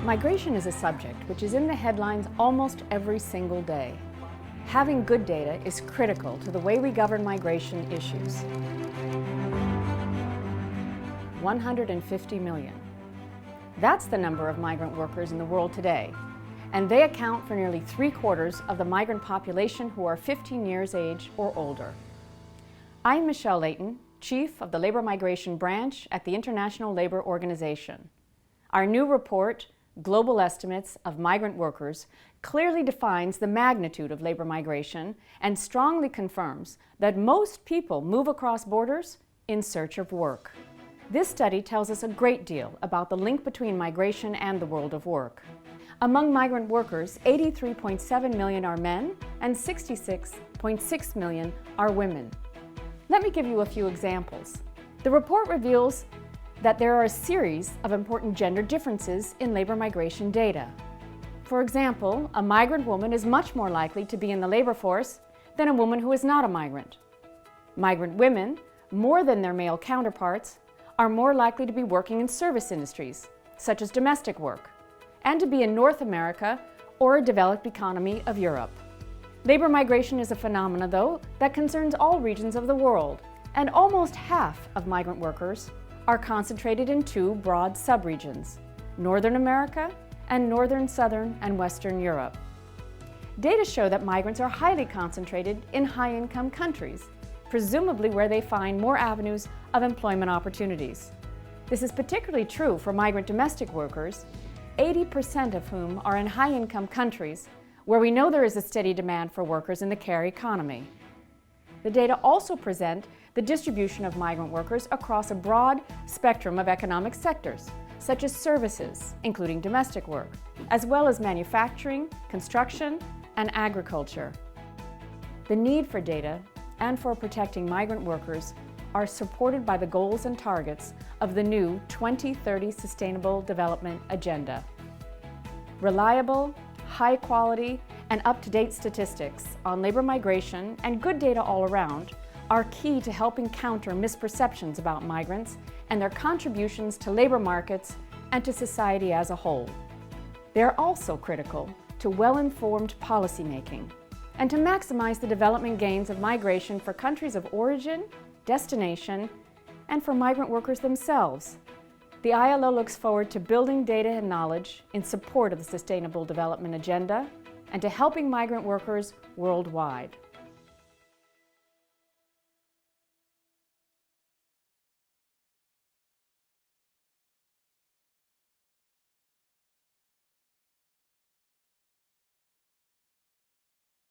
Migration is a subject which is in the headlines almost every single day. Having good data is critical to the way we govern migration issues. 150 million. That's the number of migrant workers in the world today, and they account for nearly 3/4 of the migrant population who are 15 years age or older. I'm Michelle Leighton, Chief of the Labor Migration Branch at the International Labor Organization. Our new report, Global Estimates of Migrant Workers, clearly defines the magnitude of labor migration and strongly confirms that most people move across borders in search of work. This study tells us a great deal about the link between migration and the world of work. Among migrant workers, 83.7 million are men and 66.6 million are women. Let me give you a few examples. The report reveals that there are a series of important gender differences in labor migration data. For example, a migrant woman is much more likely to be in the labor force than a woman who is not a migrant. Migrant women, more than their male counterparts, are more likely to be working in service industries, such as domestic work, and to be in North America or a developed economy of Europe. Labor migration is a phenomenon, though, that concerns all regions of the world, and almost half of migrant workers are concentrated in two broad subregions, Northern America and Northern, Southern, and Western Europe. Data show that migrants are highly concentrated in high-income countries, presumably where they find more avenues of employment opportunities. This is particularly true for migrant domestic workers, 80% of whom are in high-income countries where we know there is a steady demand for workers in the care economy. The data also present the distribution of migrant workers across a broad spectrum of economic sectors, such as services, including domestic work, as well as manufacturing, construction, and agriculture. The need for data and for protecting migrant workers are supported by the goals and targets of the new 2030 Sustainable Development Agenda. Reliable, high-quality, and up-to-date statistics on labor migration and good data all around are key to helping counter misperceptions about migrants and their contributions to labor markets and to society as a whole. They are also critical to well-informed policymaking and to maximize the development gains of migration for countries of origin, destination, and for migrant workers themselves. The ILO looks forward to building data and knowledge in support of the Sustainable Development Agenda and to helping migrant workers worldwide.